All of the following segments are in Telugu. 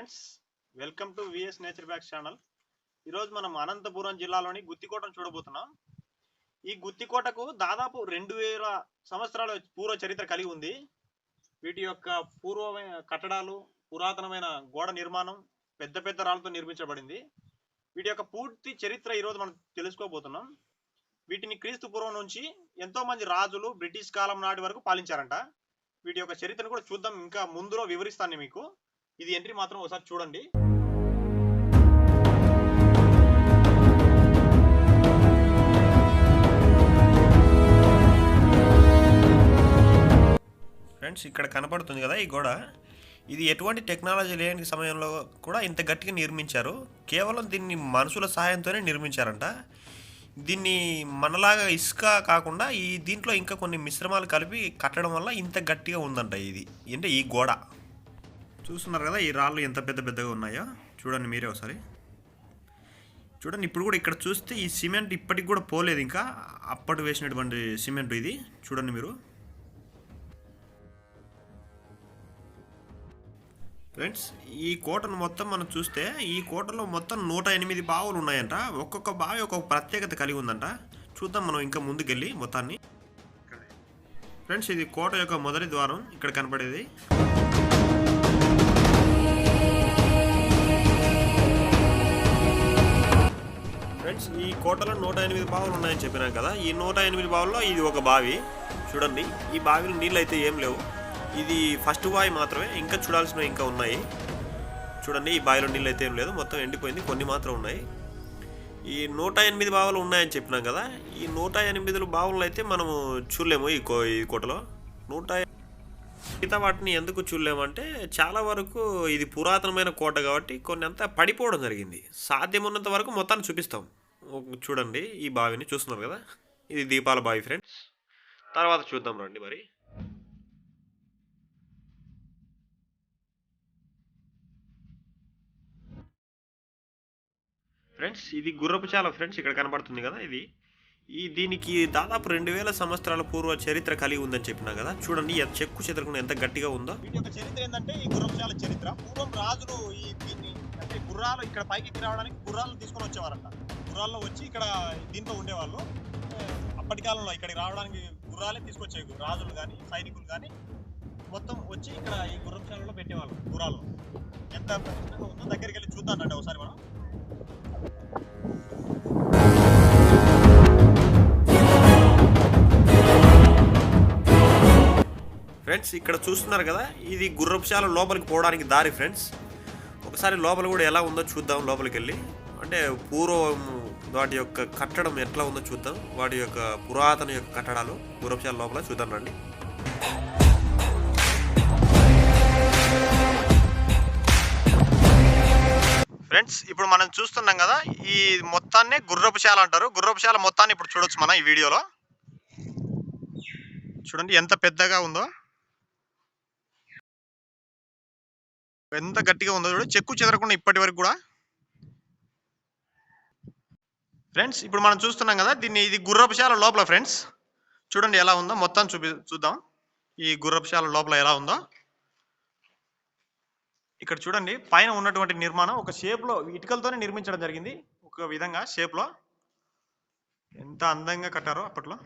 Friends, welcome to VS nature backs channel. ఈరోజు మనం అనంతపురం జిల్లాలోని గుత్తికోటను చూడబోతున్నాం. ఈ గుత్తికోటకు దాదాపు 2000 సంవత్సరాల పూర్వ చరిత్ర కలిగి ఉంది. వీటి యొక్క పూర్వమైన కట్టడాలు, పురాతనమైన గోడ నిర్మాణం పెద్ద పెద్ద రాళ్లతో నిర్మించబడింది. వీటి యొక్క పూర్తి చరిత్ర ఈరోజు మనం తెలుసుకోబోతున్నాం. వీటిని క్రీస్తు పూర్వం నుంచి ఎంతో మంది రాజులు బ్రిటిష్ కాలం నాటి వరకు పాలించారంట. వీటి యొక్క చరిత్రను కూడా చూద్దాం. ఇంకా ముందులో వివరిస్తాను మీకు. ఇది ఎంట్రీ మాత్రం ఒకసారి చూడండి. ఫ్రెండ్స్, ఇక్కడ కనపడుతుంది కదా ఈ గోడ. ఇది ఎటువంటి టెక్నాలజీ లేని సమయంలో కూడా ఇంత గట్టిగా నిర్మించారు. కేవలం దీన్ని మనుషుల సహాయంతోనే నిర్మించారంట. దీన్ని మనలాగా ఇసుక కాకుండా దీంట్లో ఇంకా కొన్ని మిశ్రమాలు కలిపి కట్టడం వల్ల ఇంత గట్టిగా ఉందంట. ఇది అంటే ఈ గోడ చూస్తున్నారు కదా, ఈ రాళ్ళు ఎంత పెద్ద పెద్దగా ఉన్నాయో చూడండి మీరే ఒకసారి. చూడండి, ఇప్పుడు కూడా ఇక్కడ చూస్తే ఈ సిమెంట్ ఇప్పటికి కూడా పోలేదు, ఇంకా అప్పటి వేసినటువంటి సిమెంట్ ఇది. చూడండి మీరు ఫ్రెండ్స్, ఈ కోటను మొత్తం మనం చూస్తే ఈ కోటలో మొత్తం 108 బావులు ఉన్నాయంట. ఒక్కొక్క బావి ఒక్కొక్క ప్రత్యేకత కలిగి ఉందంట. చూద్దాం మనం ఇంకా ముందుకెళ్ళి మొత్తాన్ని. ఫ్రెండ్స్, ఇది కోట యొక్క మొదటి ద్వారం ఇక్కడ కనపడేది. ఫ్రెండ్స్, ఈ కోటలో 108 బావులు ఉన్నాయని చెప్పినాం కదా. ఈ 108 బావుల్లో ఇది ఒక బావి. చూడండి, ఈ బావిలో నీళ్ళు అయితే ఏం లేవు. ఇది ఫస్ట్ బావి మాత్రమే, ఇంకా చూడాల్సినవి ఇంకా ఉన్నాయి. చూడండి, ఈ బావిలో నీళ్ళు అయితే ఏం లేదు, మొత్తం ఎండిపోయింది, కొన్ని మాత్రం ఉన్నాయి. ఈ 108 బావులు ఉన్నాయని చెప్పినాం కదా. ఈ 108 బావులు అయితే మనము చూడలేము ఈ కోటలో. మిగతా వాటిని ఎందుకు చూడలేమంటే చాలా వరకు ఇది పురాతనమైన కోట కాబట్టి కొన్ని అంతా పడిపోవడం జరిగింది. సాధ్యమున్నంత వరకు మొత్తాన్ని చూపిస్తాం. చూడండి, ఈ బావిని చూస్తున్నారు కదా, ఇది దీపాల బావి ఫ్రెండ్స్. తర్వాత చూద్దాం రండి మరి. ఫ్రెండ్స్, ఇది గుర్రపుచాల ఫ్రెండ్స్, ఇక్కడ కనబడుతుంది కదా. దీనికి దాదాపు 2000 సంవత్సరాల పూర్వ చరిత్ర కలిగి ఉందని చెప్పినా కదా. చూడండి, చెక్కు చెదరకుండా ఎంత గట్టిగా ఉందో. వీటి యొక్క చరిత్ర ఏంటంటే, ఈ గుర్రపుచాల చరిత్ర పూర్వం రాజులు దీన్ని అంటే గుర్రాలు ఇక్కడ పైకి రావడానికి గుర్రాలను తీసుకొని వచ్చేవారంట. గుర్రాల్లో వచ్చి ఇక్కడ దీంట్లో ఉండేవాళ్ళు. అప్పటి కాలంలో ఇక్కడికి రావడానికి గుర్రాలే తీసుకొచ్చేవి. రాజులు కానీ సైనికులు కానీ మొత్తం వచ్చి ఇక్కడ ఈ గుర్రపుచాలలో పెట్టేవాళ్ళు గుర్రాలు. ఎంత ఉందో దగ్గరికి వెళ్ళి చూద్దాం అంటే ఒకసారి మనం. ఫ్రెండ్స్, ఇక్కడ చూస్తున్నారు కదా, ఇది గుర్రపుశాల లోపలికి పోవడానికి దారి ఫ్రెండ్స్. ఒకసారి లోపల కూడా ఎలా ఉందో చూద్దాం. లోపలికి వెళ్ళి అంటే పూర్వం వాటి యొక్క కట్టడం ఎట్లా ఉందో చూద్దాం. వాటి యొక్క పురాతన యొక్క కట్టడాలు గుర్రపుశాల లోపల చూద్దాం రండి. ఫ్రెండ్స్, ఇప్పుడు మనం చూస్తున్నాం కదా, ఈ మొత్తాన్ని గుర్రపుశాల అంటారు. గుర్రపుశాల మొత్తాన్ని ఇప్పుడు చూడొచ్చు మనం ఈ వీడియోలో. చూడండి ఎంత పెద్దగా ఉందో, ఎంత గట్టిగా ఉందో చూడండి, చెక్కు చెదరకుండా ఇప్పటి వరకు కూడా. ఫ్రెండ్స్, ఇప్పుడు మనం చూస్తున్నాం కదా, ఇది గుర్రపుశాల లోపల ఫ్రెండ్స్. చూడండి ఎలా ఉందో మొత్తం చూద్దాం. ఈ గుర్రపుశాల లోపల ఎలా ఉందో ఇక్కడ చూడండి. పైన ఉన్నటువంటి నిర్మాణం ఒక షేప్లో ఇటుకలతోనే నిర్మించడం జరిగింది. ఒక విధంగా షేప్లో ఎంత అందంగా కట్టారో అప్పట్లో.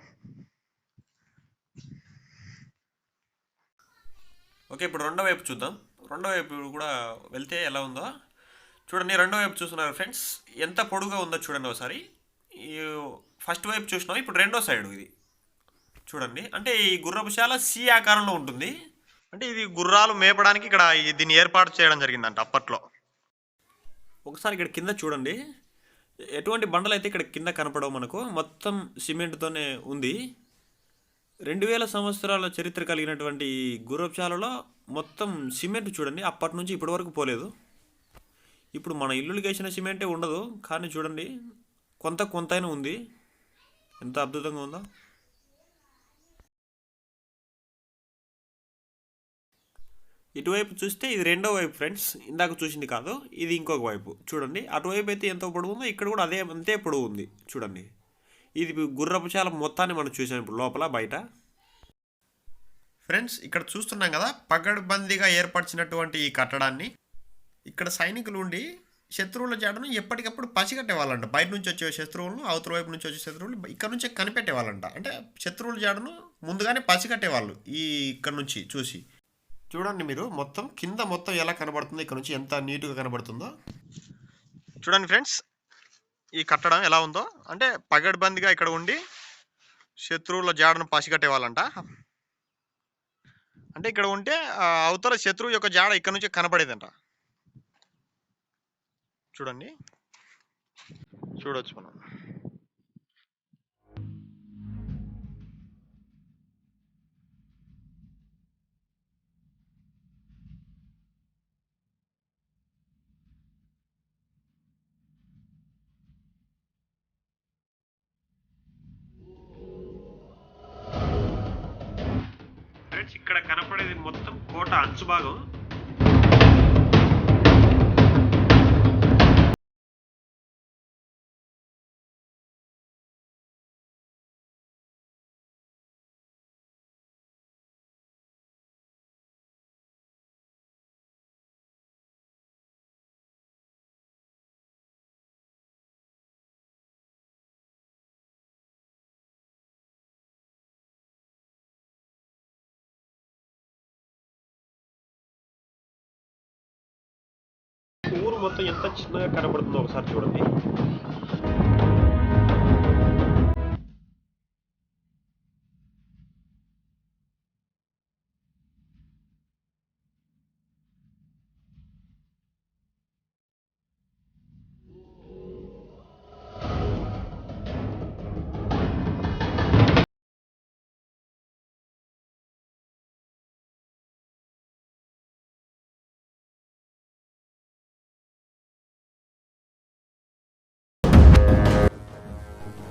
ఓకే, ఇప్పుడు రెండో వైపు చూద్దాం. రెండో వైపు కూడా వెళ్తే ఎలా ఉందో చూడండి. రెండో వైపు చూస్తున్నారు ఫ్రెండ్స్, ఎంత పొడుగా ఉందో చూడండి ఒకసారి. ఈ ఫస్ట్ వైపు చూసినాం, ఇప్పుడు రెండో సైడ్ ఇది చూడండి. అంటే ఈ గుర్రపుశాల సి ఆకారంలో ఉంటుంది. అంటే ఇది గుర్రాలు మేపడానికి ఇక్కడ దీన్ని ఏర్పాటు చేయడం జరిగిందంట అప్పట్లో. ఒకసారి ఇక్కడ కింద చూడండి, ఎటువంటి బండలు అయితే ఇక్కడ కింద కనపడవు మనకు, మొత్తం సిమెంట్తోనే ఉంది. 2000 సంవత్సరాల చరిత్ర కలిగినటువంటి గుర్రపుశాలలో మొత్తం సిమెంట్ చూడండి, అప్పటి నుంచి ఇప్పటి వరకు పోలేదు. ఇప్పుడు మన ఇల్లుకి వేసిన సిమెంటే ఉండదు, కానీ చూడండి కొంతైనా ఉంది. ఎంత అద్భుతంగా ఉందో. ఇటువైపు చూస్తే ఇది రెండో వైపు ఫ్రెండ్స్, ఇందాక చూసింది కాదు, ఇది ఇంకొక వైపు. చూడండి, అటువైపు అయితే ఎంత పొడవు ఉందో ఇక్కడ కూడా అంతే పొడవు ఉంది. చూడండి, ఇది గుర్రపుశాల మొత్తాన్ని మనం చూసాం ఇప్పుడు లోపల బయట. ఫ్రెండ్స్, ఇక్కడ చూస్తున్నాం కదా, పగడ్బందీగా ఏర్పరిచినటువంటి ఈ కట్టడాన్ని ఇక్కడ సైనికులు ఉండి శత్రువుల జాడను ఎప్పటికప్పుడు పసిగట్టేవాళ్ళంట. బయట నుంచి వచ్చే శత్రువులను, అవతల వైపు నుంచి వచ్చే శత్రువులు ఇక్కడ నుంచే కనిపెట్టేవాళ్ళంట. అంటే శత్రువుల జాడను ముందుగానే పసిగట్టేవాళ్ళు ఇక్కడ నుంచి చూసి. చూడండి మీరు మొత్తం కింద మొత్తం ఎలా కనబడుతుందో, ఇక్కడ నుంచి ఎంత నీట్గా కనబడుతుందో చూడండి ఫ్రెండ్స్. ఈ కట్టడం ఎలా ఉందో అంటే పగడ్బందీగా ఇక్కడ ఉండి శత్రువుల జాడను పసిగట్టేవాళ్ళంట. అంటే ఇక్కడ ఉంటే అవతల శత్రువు యొక్క జాడ ఇక్కడ నుంచి కనపడేదంట. చూడండి, చూడొచ్చు మనం. ఫ్రెండ్స్ ఇక్కడ కనపడేది మొత్తం కోట అంచు భాగం. ఊరు మొత్తం ఎంత చిన్నగా కనబడుతుందో ఒకసారి చూడండి.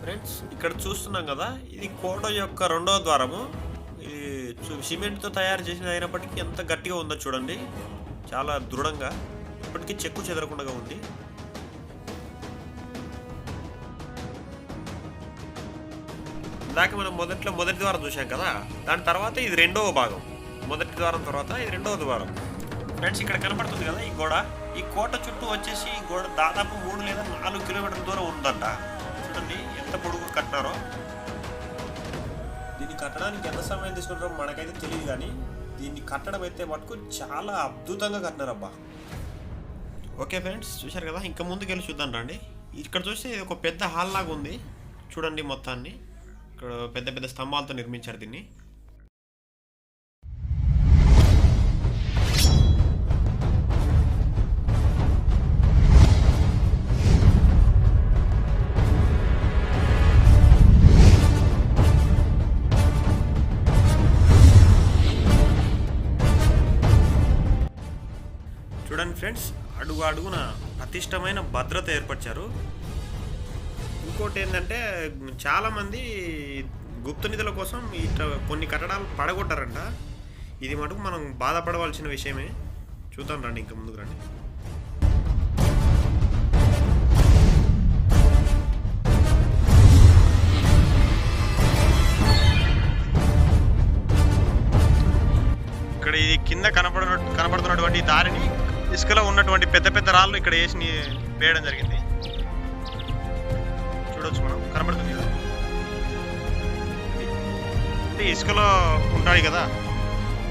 ఫ్రెండ్స్ ఇక్కడ చూస్తున్నాం కదా, ఇది కోట యొక్క రెండవ ద్వారము. ఇది సిమెంట్తో తయారు చేసిన అయినప్పటికీ ఎంత గట్టిగా ఉందో చూడండి. చాలా దృఢంగా, ఇప్పటికీ చెక్కు చెదరకుండా ఉంది. ఇందాక మనం మొదటి ద్వారం చూసాం కదా, దాని తర్వాత ఇది రెండవ భాగం. మొదటి ద్వారం తర్వాత ఇది రెండవ ద్వారం. ఫ్రెండ్స్ ఇక్కడ కనపడుతుంది కదా ఈ గోడ. ఈ కోట చుట్టూ వచ్చేసి ఈ గోడ దాదాపు 3 లేదా 4 కిలోమీటర్ల దూరం ఉందంట. చూడండి ఎంత పొడుగు కట్టినారో. దీన్ని కట్టడానికి ఎంత సమయం తీసుకుంటారో మనకైతే తెలియదు, కానీ దీన్ని కట్టడం అయితే మటుకు చాలా అద్భుతంగా కట్టినారబ్బా. ఓకే ఫ్రెండ్స్, చూశారు కదా, ఇంకా ముందుకు వెళ్ళి చూద్దాం రండి. ఇక్కడ చూస్తే ఇది ఒక పెద్ద హాల్ లాగా ఉంది. చూడండి మొత్తాన్ని ఇక్కడ పెద్ద పెద్ద స్తంభాలతో నిర్మించారు దీన్ని. చూడండి ఫ్రెండ్స్, అడుగు అడుగున పటిష్టమైన భద్రత ఏర్పరిచారు. ఇంకోటి ఏంటంటే చాలామంది గుప్త నిధుల కోసం ఇట్లా కొన్ని కట్టడాలు పడగొట్టారంట. ఇది మటుకు మనం బాధపడవలసిన విషయమే. చూద్దాం రండి, ఇంకా ముందుకు రండి. ఇక్కడ ఇది కింద కనబడుతున్నటువంటి దారిని ఇసుకలో ఉన్నటువంటి పెద్ద పెద్ద రాళ్ళు ఇక్కడ వేసి వేయడం జరిగింది. చూడొచ్చు మనం, కనబడుతుంది కదా. అంటే ఇసుకలో ఉంటాయి కదా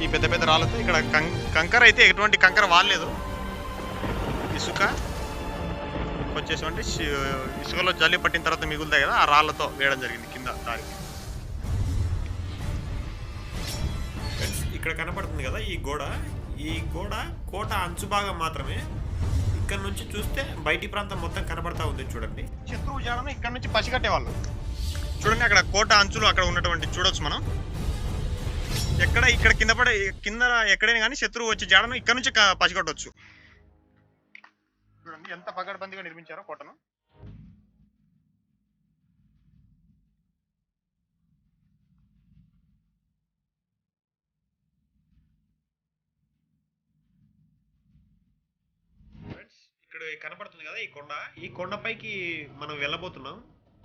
ఈ పెద్ద పెద్ద రాళ్ళతో. ఇక్కడ కంకర అయితే ఎటువంటి కంకర వాడలేదు. ఇసుక వచ్చేసి అంటే ఇసుకలో జల్లి పట్టిన తర్వాత మిగులుతాయి కదా, ఆ రాళ్ళతో వేయడం జరిగింది కింద దారికి. ఇక్కడ కనపడుతుంది కదా ఈ గోడ కోట అంచు భాగం మాత్రమే. ఇక్కడ నుంచి చూస్తే బయటి ప్రాంతం మొత్తం కనబడతా ఉంది. చూడండి, శత్రువు జాడను ఇక్కడ నుంచి పసిగట్టేవాళ్ళు. చూడండి అక్కడ కోట అంచులు అక్కడ ఉన్నటువంటి చూడొచ్చు మనం. ఇక్కడ కింద ఎక్కడైనా కానీ శత్రువు వచ్చి జాడను ఇక్కడ నుంచి పసిగట్టవచ్చు. చూడండి ఎంత పగడ్బందీగా నిర్మించారో కోటను. ఇక్కడ కనపడుతుంది కదా ఈ కొండపైకి మనం వెళ్ళబోతున్నాం.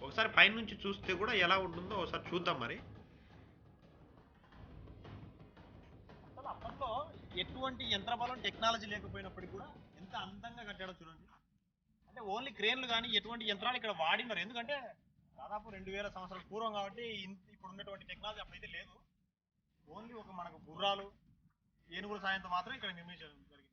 ఒకసారి పైన నుంచి చూస్తే కూడా ఎలా ఉంటుందో ఒకసారి చూద్దాం. మరి అప్పట్లో ఎటువంటి యంత్ర బలం టెక్నాలజీ లేకపోయినప్పటికీ కూడా ఎంత అందంగా కట్టాడో చూడండి. అంటే ఓన్లీ క్రేన్లు కానీ ఎటువంటి యంత్రాలు ఇక్కడ వాడినారు, ఎందుకంటే దాదాపు 2000 సంవత్సరాల పూర్వం కాబట్టి ఇప్పుడు ఉన్నటువంటి టెక్నాలజీ అప్పుడైతే లేదు. ఓన్లీ ఒక మనకు గుర్రాలు ఏనుగుల సాయంతో మాత్రం ఇక్కడ నిర్మించడం జరిగింది.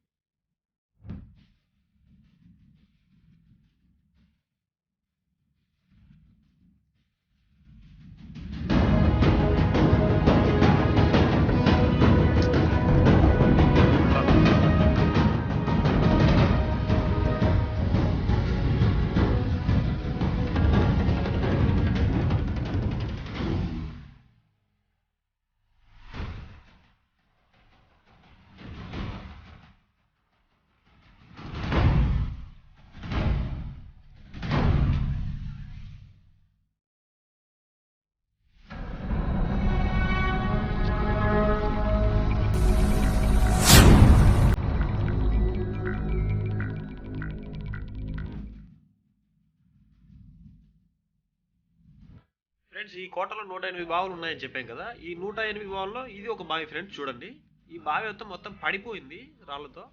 ఫ్రెండ్స్, ఈ కోటలో 108 బావులు ఉన్నాయని చెప్పాం కదా. ఈ 108 బావుల్లో ఇది ఒక బావి ఫ్రెండ్స్. చూడండి, ఈ బావి మొత్తం పడిపోయింది రాళ్ళతో.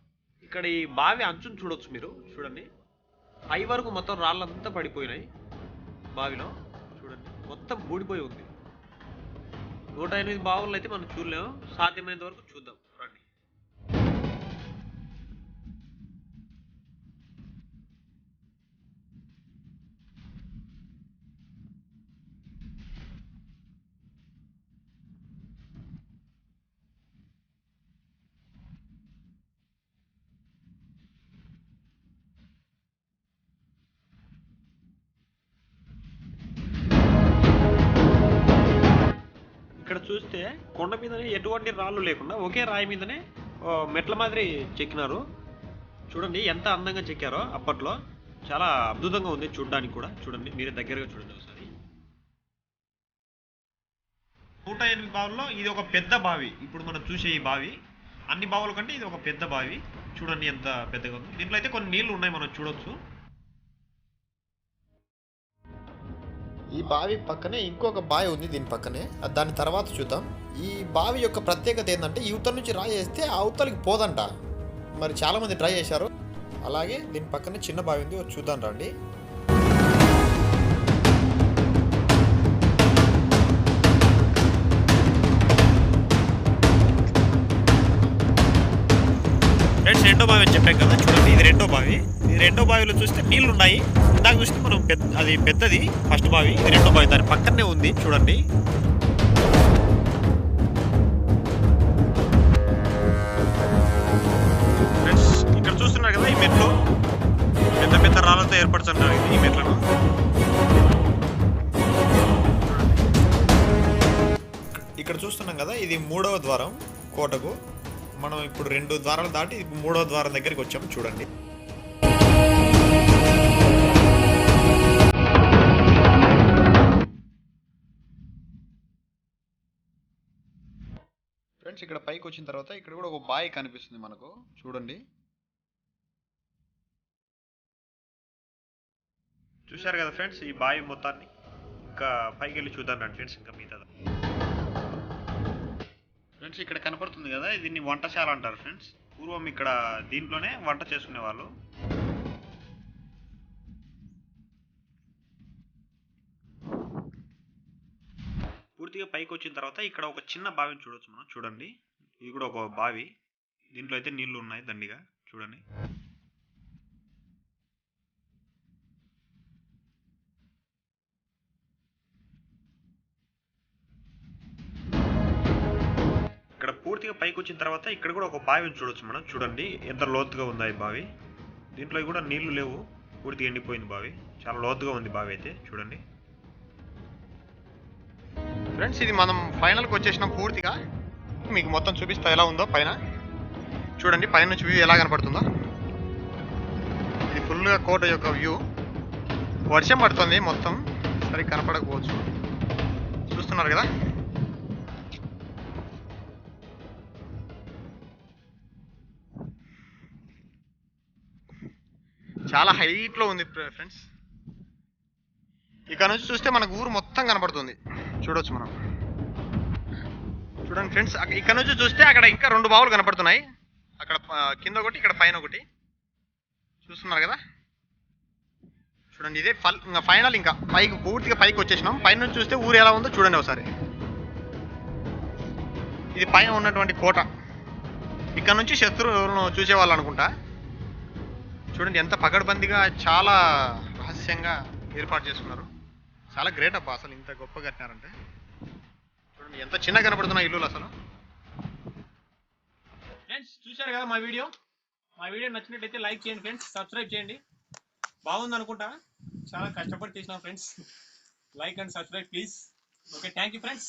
ఇక్కడ ఈ బావి అంచును చూడొచ్చు మీరు. చూడండి, పై వరకు మొత్తం రాళ్ళంతా పడిపోయినాయి బావిలో. చూడండి, మొత్తం బూడిపోయి ఉంది. 108 బావుల్లో అయితే మనం చూడలేము, సాధ్యమైనంత వరకు చూద్దాం రండి. ఇక్కడ చూస్తే కొండ మీదనే ఎటువంటి రాళ్ళు లేకుండా ఒకే రాయి మీదనే మెట్ల మాదిరి చెక్కినారు. చూడండి ఎంత అందంగా చెక్కారో అప్పట్లో. చాలా అద్భుతంగా ఉంది చూడడానికి కూడా. చూడండి, మీరే దగ్గరగా చూడండి ఒకసారి. 108 బావుల్లో ఇది ఒక పెద్ద బావి. ఇప్పుడు మనం చూసే ఈ బావి అన్ని బావుల కంటే ఇది ఒక పెద్ద బావి. చూడండి ఎంత పెద్దగా ఉంది. దీంట్లో అయితే కొన్ని నీళ్లు ఉన్నాయి, మనం చూడొచ్చు. ఈ బావి పక్కనే ఇంకొక బావి ఉంది, దీని పక్కనే. దాని తర్వాత చూద్దాం. ఈ బావి యొక్క ప్రత్యేకత ఏంటంటే ఇవతల నుంచి రాయి వేస్తే అవతలికి పోదంట. మరి చాలామంది ట్రై చేశారు. అలాగే దీని పక్కనే చిన్న బావి ఉంది, చూద్దాం రండి. ఫ్రెండ్స్, రెండో బావి అని చెప్పాం కదా. చూడండి, ఇది రెండో బావి. ఈ రెండో బావిలో చూస్తే నీళ్లు ఉన్నాయి. ఇందాక చూస్తే మనం అది పెద్దది ఫస్ట్ బావి, ఇది రెండో బావి. దాని పక్కనే ఉంది చూడండి. ఫ్రెండ్స్, ఇక్కడ చూస్తున్నారు కదా, ఈ మెట్లు పెద్ద పెద్ద రాళ్ళతో ఏర్పడుతున్నారు ఈ మెట్లను. ఇక్కడ చూస్తున్నాం కదా, ఇది 3వ ద్వారం కోటకు. మనం ఇప్పుడు 2 ద్వారాలు దాటి 3వ ద్వారం దగ్గరికి వచ్చాము. చూడండి, ఫ్రెండ్స్, ఇక్కడ పైకి వచ్చిన తర్వాత ఇక్కడ కూడా ఒక బావి కనిపిస్తుంది మనకు. చూడండి, చూశారు కదా ఫ్రెండ్స్ ఈ బావి మొత్తాన్ని. ఇంకా పైకి వెళ్ళి చూద్దాం రండి ఫ్రెండ్స్. ఇంకా మిగతా ఫ్రెండ్స్, ఇక్కడ కనపడుతుంది కదా, దీన్ని వంటశాల అంటారు ఫ్రెండ్స్. పూర్వం ఇక్కడ దీంట్లోనే వంట చేసుకునేవాళ్ళు. పూర్తిగా పైకి వచ్చిన తర్వాత ఇక్కడ ఒక చిన్న బావిని చూడొచ్చు మనం. చూడండి, ఇది కూడా ఒక బావి. దీంట్లో అయితే నీళ్లు ఉన్నాయి దండిగా. చూడండి, ఇక్కడ పూర్తిగా పైకి వచ్చిన తర్వాత ఇక్కడ కూడా ఒక బావిని చూడొచ్చు మనం. చూడండి ఎంత లోతుగా ఉందా ఈ బావి. దీంట్లో కూడా నీళ్లు లేవు, పూర్తిగా ఎండిపోయింది బావి. చాలా లోతుగా ఉంది బావి అయితే. చూడండి ఫ్రెండ్స్, ఇది మనం ఫైనల్కి వచ్చేసినాం. పూర్తిగా మీకు మొత్తం చూపిస్తా ఎలా ఉందో పైన. చూడండి, పైన నుంచి వ్యూ ఎలా కనపడుతుందో. ఇది ఫుల్గా కోట యొక్క వ్యూ. వర్షం పడుతుంది, మొత్తం సరిగ్గా కనపడకపోవచ్చు. చూస్తున్నారు కదా. చాలా హైట్లో ఉంది ఫ్రెండ్స్. ఇక్కడ నుంచి చూస్తే మనకు ఊరు మొత్తం కనపడుతుంది. చూడొచ్చు మనం. చూడండి ఫ్రెండ్స్, ఇక్కడ నుంచి చూస్తే అక్కడ ఇంకా 2 బావులు కనపడుతున్నాయి. అక్కడ కింద ఒకటి, ఇక్కడ పైన ఒకటి. చూస్తున్నారు కదా, చూడండి ఇదే ఇంకా ఫైనల్, ఇంకా పైకి పూర్తిగా పైకి వచ్చేసినాం. పైన నుంచి చూస్తే ఊరు ఎలా ఉందో చూడండి ఒకసారి. ఇది పైన ఉన్నటువంటి కోట. ఇక్కడ నుంచి శత్రువులను చూసేవాళ్ళు అనుకుంటా. చూడండి ఎంత పకడ్బందీగా, చాలా రహస్యంగా ఏర్పాటు చేసుకున్నారు. చాలా గ్రేట్ అబ్బా, అసలు ఇంత గొప్ప కట్టినారంటే. చూడండి ఎంత చిన్నగా కనపడుతున్న ఇల్లులు అసలు. ఫ్రెండ్స్ చూశారు కదా మా వీడియో నచ్చినట్టయితే లైక్ చేయండి ఫ్రెండ్స్, సబ్స్క్రైబ్ చేయండి. బాగుంది అనుకుంటా, చాలా కష్టపడి చేసినాం friends. Like and subscribe please. Okay, thank you friends.